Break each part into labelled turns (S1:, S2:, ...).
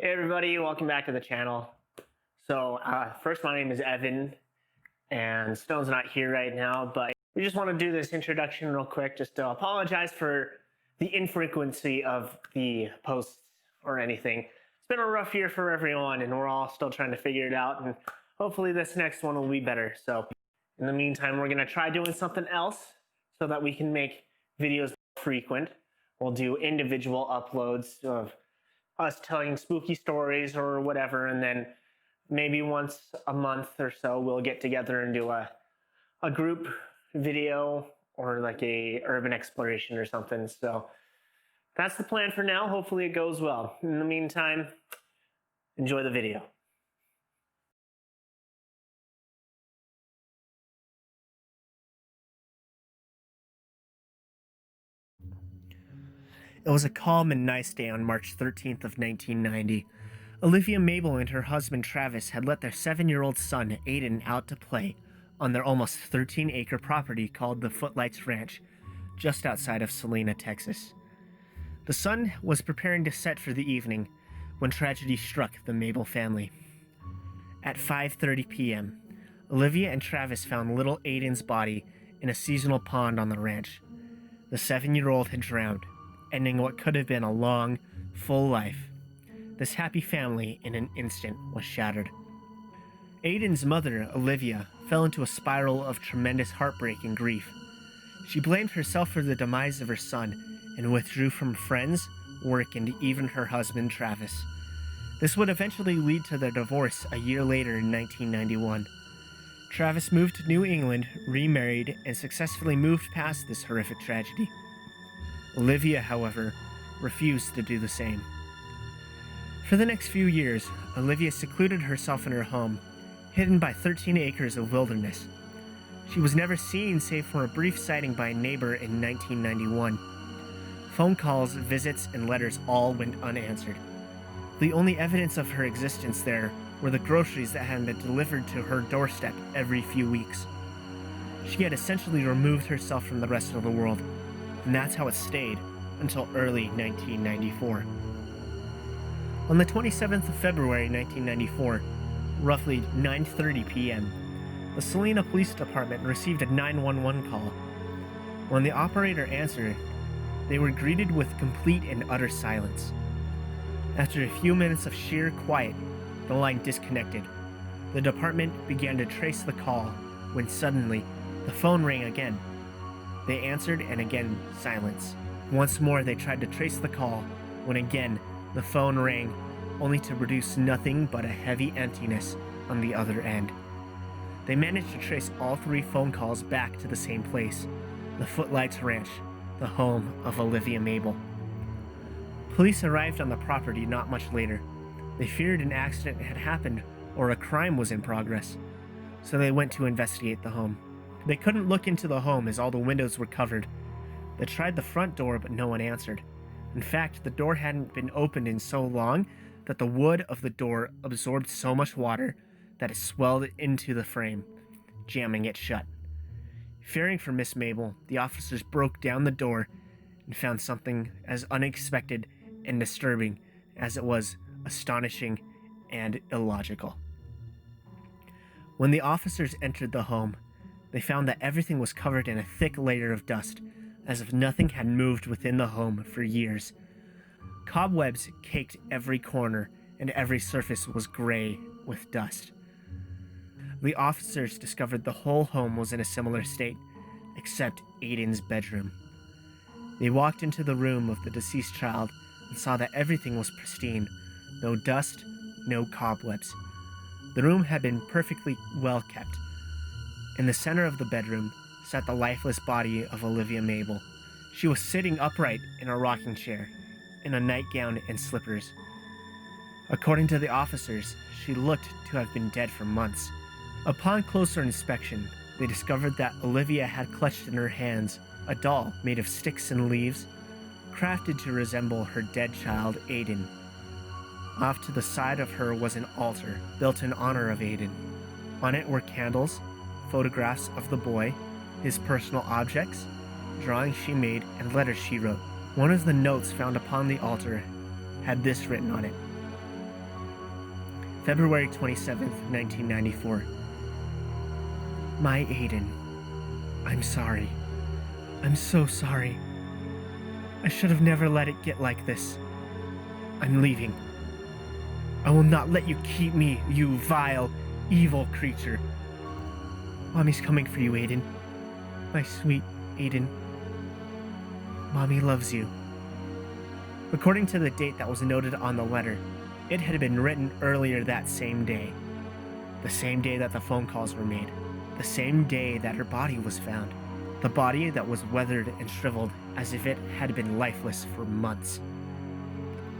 S1: Hey everybody, welcome back to the channel. First, my name is Evan, and Stone's not here right now, but we just want to do this introduction real quick just to apologize for the infrequency of the posts or anything. It's been a rough year for everyone, and we're all still trying to figure it out, and hopefully this next one will be better. So in the meantime, we're going to try doing something else so that we can make videos more frequent. We'll do individual uploads of us telling spooky stories or whatever, and then maybe once a month or so we'll get together and do a group video or like a urban exploration or something. So that's the plan for now. Hopefully it goes well. In the meantime, enjoy the video. It was a calm and nice day on March 13th of 1990. Olivia Mabel and her husband Travis had let their 7-year-old son Aiden out to play on their almost 13-acre property called the Footlights Ranch, just outside of Salina, Texas. The sun was preparing to set for the evening when tragedy struck the Mabel family. At 5:30 p.m., Olivia and Travis found little Aiden's body in a seasonal pond on the ranch. The 7-year-old had drowned, ending what could have been a long, full life. This happy family, in an instant, was shattered. Aiden's mother, Olivia, fell into a spiral of tremendous heartbreak and grief. She blamed herself for the demise of her son and withdrew from friends, work, and even her husband, Travis. This would eventually lead to their divorce a year later in 1991. Travis moved to New England, remarried, and successfully moved past this horrific tragedy. Olivia, however, refused to do the same. For the next few years, Olivia secluded herself in her home, hidden by 13 acres of wilderness. She was never seen save for a brief sighting by a neighbor in 1991. Phone calls, visits, and letters all went unanswered. The only evidence of her existence there were the groceries that had been delivered to her doorstep every few weeks. She had essentially removed herself from the rest of the world, and that's how it stayed until early 1994. On the 27th of February 1994, roughly 9:30 p.m., the Salina Police Department received a 911 call. When the operator answered, they were greeted with complete and utter silence. After a few minutes of sheer quiet, the line disconnected. The department began to trace the call when suddenly the phone rang again. They answered, and again, silence. Once more, they tried to trace the call, when again, the phone rang, only to produce nothing but a heavy emptiness on the other end. They managed to trace all 3 phone calls back to the same place, the Footlights Ranch, the home of Olivia Mabel. Police arrived on the property not much later. They feared an accident had happened or a crime was in progress, so they went to investigate the home. They couldn't look into the home as all the windows were covered. They tried the front door, but no one answered. In fact, the door hadn't been opened in so long that the wood of the door absorbed so much water that it swelled into the frame, jamming it shut. Fearing for Miss Mabel, the officers broke down the door and found something as unexpected and disturbing as it was astonishing and illogical. When the officers entered the home, they found that everything was covered in a thick layer of dust, as if nothing had moved within the home for years. Cobwebs caked every corner, and every surface was gray with dust. The officers discovered the whole home was in a similar state, except Aiden's bedroom. They walked into the room of the deceased child and saw that everything was pristine. No dust, no cobwebs. The room had been perfectly well kept. In the center of the bedroom sat the lifeless body of Olivia Mabel. She was sitting upright in a rocking chair, in a nightgown and slippers. According to the officers, she looked to have been dead for months. Upon closer inspection, they discovered that Olivia had clutched in her hands a doll made of sticks and leaves, crafted to resemble her dead child, Aiden. Off to the side of her was an altar built in honor of Aiden. On it were candles, photographs of the boy, his personal objects, drawings she made, and letters she wrote. One of the notes found upon the altar had this written on it: February 27th, 1994. My Aiden, I'm sorry. I'm so sorry. I should have never let it get like this. I'm leaving. I will not let you keep me, you vile, evil creature. Mommy's coming for you, Aiden. My sweet Aiden. Mommy loves you. According to the date that was noted on the letter, it had been written earlier that same day. The same day that the phone calls were made. The same day that her body was found. The body that was weathered and shriveled as if it had been lifeless for months.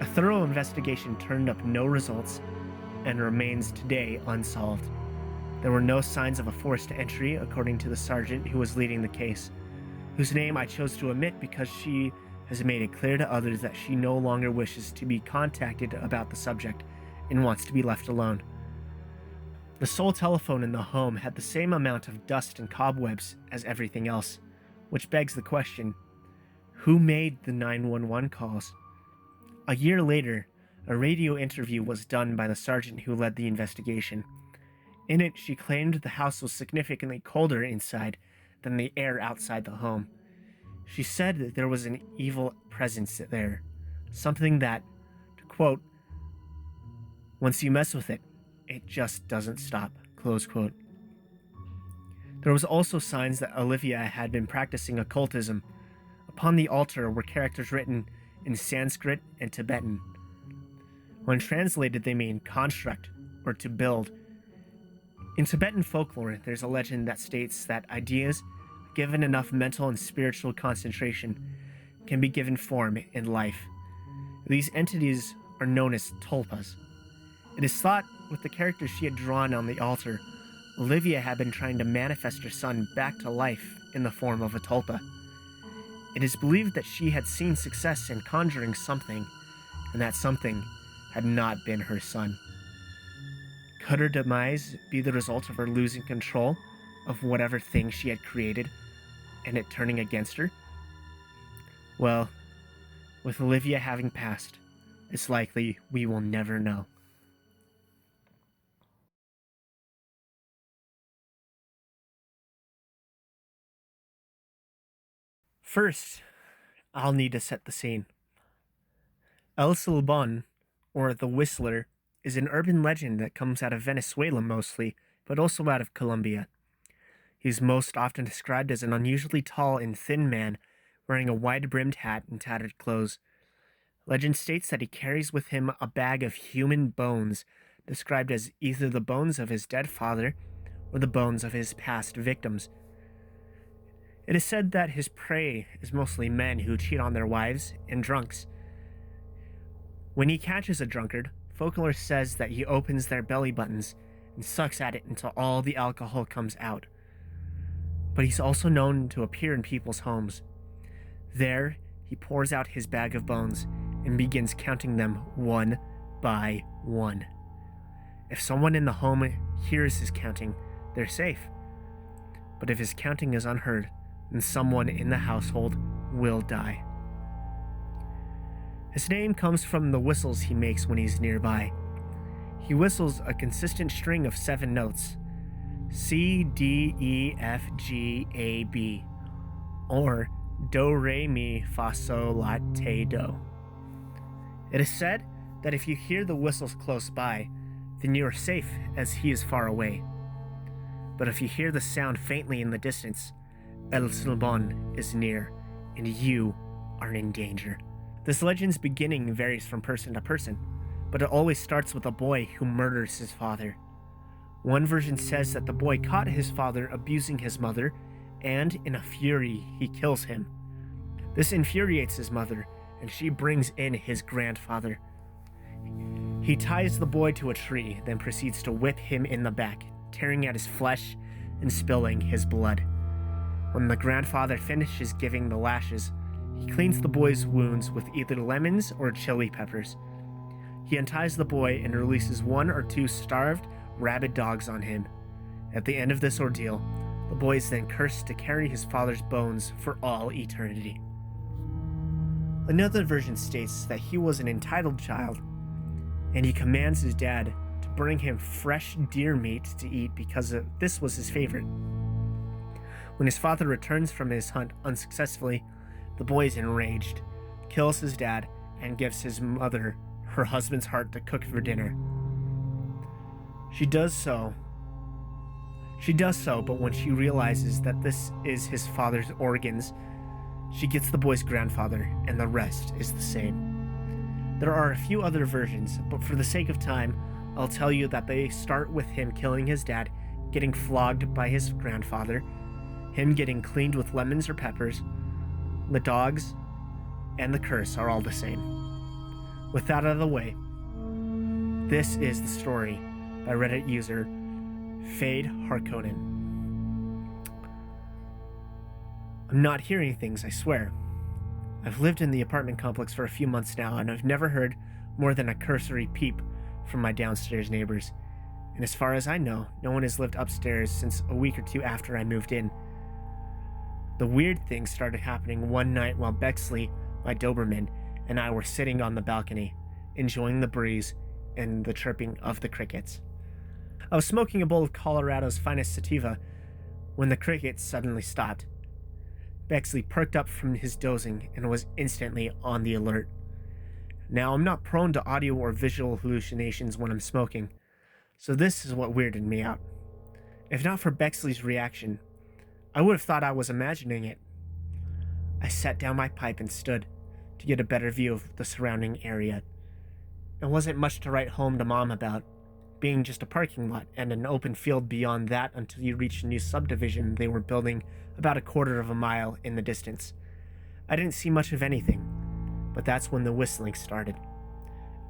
S1: A thorough investigation turned up no results and remains today unsolved. There were no signs of a forced entry, according to the sergeant who was leading the case, whose name I chose to omit because she has made it clear to others that she no longer wishes to be contacted about the subject and wants to be left alone. The sole telephone in the home had the same amount of dust and cobwebs as everything else, which begs the question, who made the 911 calls? A year later, a radio interview was done by the sergeant who led the investigation. In it, she claimed the house was significantly colder inside than the air outside the home. She said that there was an evil presence there, something that, to quote, once you mess with it, it just doesn't stop, close quote. There was also signs that Olivia had been practicing occultism. Upon the altar were characters written in Sanskrit and Tibetan. When translated, they mean construct or to build. In Tibetan folklore, there's a legend that states that ideas, given enough mental and spiritual concentration, can be given form in life. These entities are known as tulpas. It is thought, with the characters she had drawn on the altar, Olivia had been trying to manifest her son back to life in the form of a tulpa. It is believed that she had seen success in conjuring something, and that something had not been her son. Could her demise be the result of her losing control of whatever thing she had created, and it turning against her? Well, with Olivia having passed, it's likely we will never know. First, I'll need to set the scene. El Silbón, or the Whistler, is an urban legend that comes out of Venezuela mostly, but also out of Colombia. He's most often described as an unusually tall and thin man wearing a wide-brimmed hat and tattered clothes. Legend states that he carries with him a bag of human bones, described as either the bones of his dead father or the bones of his past victims. It is said that his prey is mostly men who cheat on their wives and drunks. When he catches a drunkard, folklore says that he opens their belly buttons and sucks at it until all the alcohol comes out. But he's also known to appear in people's homes. There, he pours out his bag of bones and begins counting them one by one. If someone in the home hears his counting, they're safe. But if his counting is unheard, then someone in the household will die. His name comes from the whistles he makes when he's nearby. He whistles a consistent string of 7 notes: C, D, E, F, G, A, B, or Do, Re, Mi, Fa, Sol, La, Te, Do. It is said that if you hear the whistles close by, then you are safe as he is far away. But if you hear the sound faintly in the distance, El Silbón is near, and you are in danger. This legend's beginning varies from person to person, but it always starts with a boy who murders his father. One version says that the boy caught his father abusing his mother, and in a fury, he kills him. This infuriates his mother, and she brings in his grandfather. He ties the boy to a tree, then proceeds to whip him in the back, tearing at his flesh and spilling his blood. When the grandfather finishes giving the lashes, he cleans the boy's wounds with either lemons or chili peppers. He unties the boy and releases 1 or 2 starved, rabid dogs on him. At the end of this ordeal, the boy is then cursed to carry his father's bones for all eternity. Another version states that he was an entitled child, and he commands his dad to bring him fresh deer meat to eat because this was his favorite. When his father returns from his hunt unsuccessfully, the boy is enraged, kills his dad, and gives his mother her husband's heart to cook for dinner. She does so, but when she realizes that this is his father's organs, she gets the boy's grandfather, and the rest is the same. There are a few other versions, but for the sake of time, I'll tell you that they start with him killing his dad, getting flogged by his grandfather, him getting cleaned with lemons or peppers. The dogs and the curse are all the same. With that out of the way, this is the story by Reddit user Fade Harkonnen. I'm not hearing things, I swear. I've lived in the apartment complex for a few months now, and I've never heard more than a cursory peep from my downstairs neighbors. And as far as I know, no one has lived upstairs since a week or two after I moved in. The weird thing started happening one night while Bexley, my Doberman, and I were sitting on the balcony, enjoying the breeze and the chirping of the crickets. I was smoking a bowl of Colorado's finest sativa when the crickets suddenly stopped. Bexley perked up from his dozing and was instantly on the alert. Now, I'm not prone to audio or visual hallucinations when I'm smoking, so this is what weirded me out. If not for Bexley's reaction, I would have thought I was imagining it. I set down my pipe and stood to get a better view of the surrounding area. It wasn't much to write home to Mom about, being just a parking lot and an open field beyond that until you reached a new subdivision they were building about a quarter of a mile in the distance. I didn't see much of anything, but that's when the whistling started.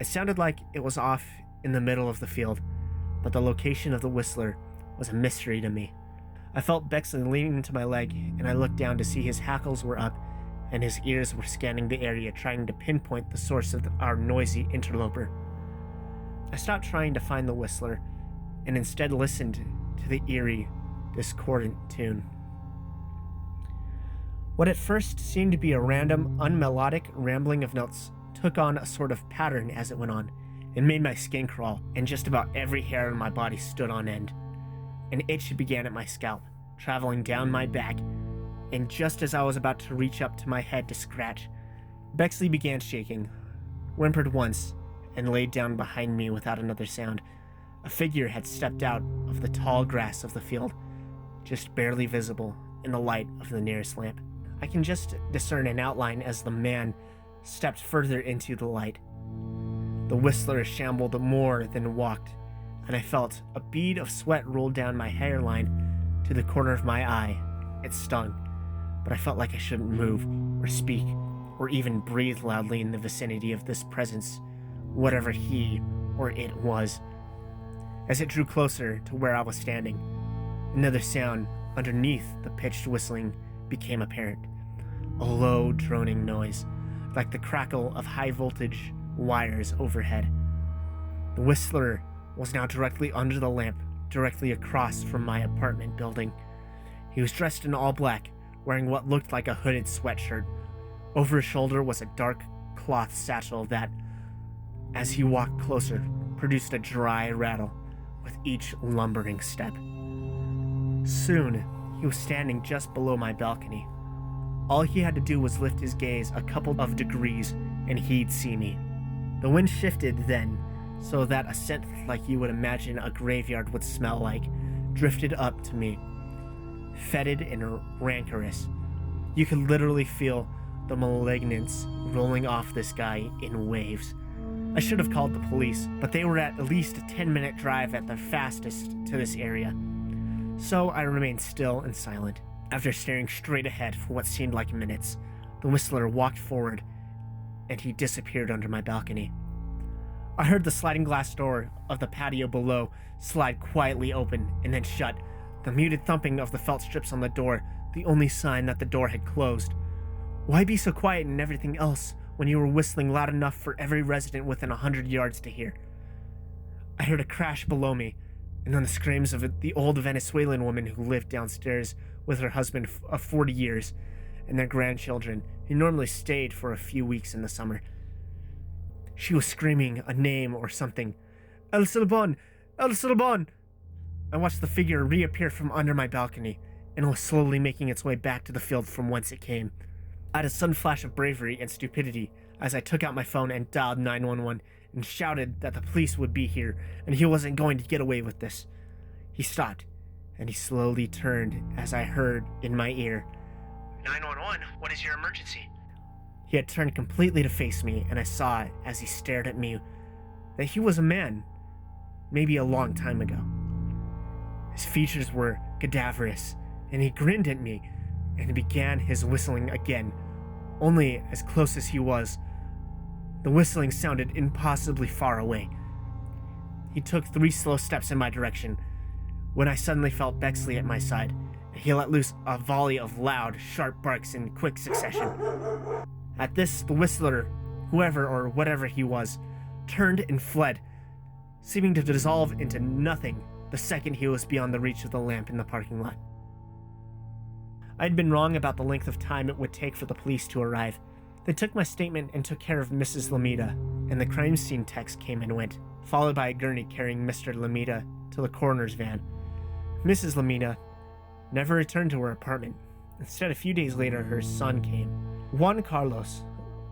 S1: It sounded like it was off in the middle of the field, but the location of the whistler was a mystery to me. I felt Bexley leaning into my leg, and I looked down to see his hackles were up and his ears were scanning the area, trying to pinpoint the source of our noisy interloper. I stopped trying to find the whistler and instead listened to the eerie, discordant tune. What at first seemed to be a random, unmelodic rambling of notes took on a sort of pattern as it went on. It made my skin crawl, and just about every hair on my body stood on end. An itch began at my scalp, traveling down my back, and just as I was about to reach up to my head to scratch, Bexley began shaking, whimpered once, and laid down behind me without another sound. A figure had stepped out of the tall grass of the field, just barely visible in the light of the nearest lamp. I can just discern an outline as the man stepped further into the light. The whistler shambled more than walked, and I felt a bead of sweat roll down my hairline to the corner of my eye. It stung, but I felt like I shouldn't move, or speak, or even breathe loudly in the vicinity of this presence, whatever he or it was. As it drew closer to where I was standing, another sound underneath the pitched whistling became apparent. A low, droning noise, like the crackle of high-voltage wires overhead. The whistler was now directly under the lamp, directly across from my apartment building. He was dressed in all black, wearing what looked like a hooded sweatshirt. Over his shoulder was a dark cloth satchel that, as he walked closer, produced a dry rattle with each lumbering step. Soon, he was standing just below my balcony. All he had to do was lift his gaze a couple of degrees, and he'd see me. The wind shifted then, so that a scent like you would imagine a graveyard would smell like drifted up to me, fetid and rancorous. You could literally feel the malignance rolling off this guy in waves. I should have called the police, but they were at least a 10-minute drive at the fastest to this area. So I remained still and silent. After staring straight ahead for what seemed like minutes, the whistler walked forward, and he disappeared under my balcony. I heard the sliding glass door of the patio below slide quietly open and then shut, the muted thumping of the felt strips on the door, the only sign that the door had closed. Why be so quiet in everything else when you were whistling loud enough for every resident within 100 yards to hear? I heard a crash below me, and then the screams of the old Venezuelan woman who lived downstairs with her husband of 40 years and their grandchildren, who normally stayed for a few weeks in the summer. She was screaming a name or something. El Silbon! El Sorbonne! I watched the figure reappear from under my balcony, and was slowly making its way back to the field from whence it came. I had a sudden flash of bravery and stupidity as I took out my phone and dialed 911 and shouted that the police would be here and he wasn't going to get away with this. He stopped, and he slowly turned as I heard in my ear, 911, what is your emergency? He had turned completely to face me, and I saw as he stared at me that he was a man, maybe a long time ago. His features were cadaverous, and he grinned at me, and he began his whistling again, only as close as he was. The whistling sounded impossibly far away. He took 3 slow steps in my direction, when I suddenly felt Bexley at my side, and he let loose a volley of loud, sharp barks in quick succession. At this, the whistler, whoever or whatever he was, turned and fled, seeming to dissolve into nothing the second he was beyond the reach of the lamp in the parking lot. I had been wrong about the length of time it would take for the police to arrive. They took my statement and took care of Mrs. Lamita, and the crime scene techs came and went, followed by a gurney carrying Mr. Lamita to the coroner's van. Mrs. Lamita never returned to her apartment. Instead, a few days later, her son came. Juan Carlos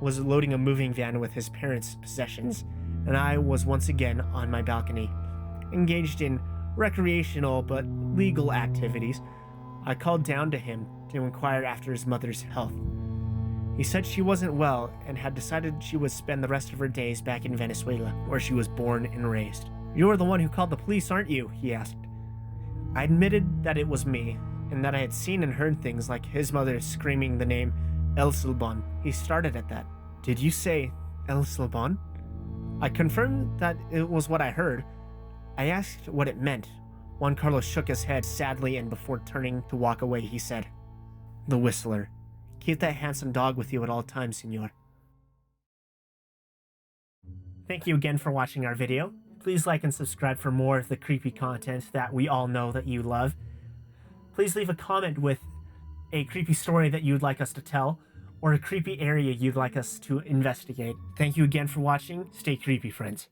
S1: was loading a moving van with his parents' possessions, and I was once again on my balcony, engaged in recreational but legal activities. I called down to him to inquire after his mother's health. He said she wasn't well and had decided she would spend the rest of her days back in Venezuela, where she was born and raised. "You're the one who called the police, aren't you?" he asked. I admitted that it was me, and that I had seen and heard things like his mother screaming the name El Sorbonne. He started at that. "Did you say El Sorbonne?" I confirmed that it was what I heard. I asked what it meant. Juan Carlos shook his head sadly, and before turning to walk away, he said, "The Whistler. Keep that handsome dog with you at all times, senor." Thank you again for watching our video. Please like and subscribe for more of the creepy content that we all know that you love. Please leave a comment with a creepy story that you'd like us to tell, or a creepy area you'd like us to investigate. Thank you again for watching. Stay creepy, friends.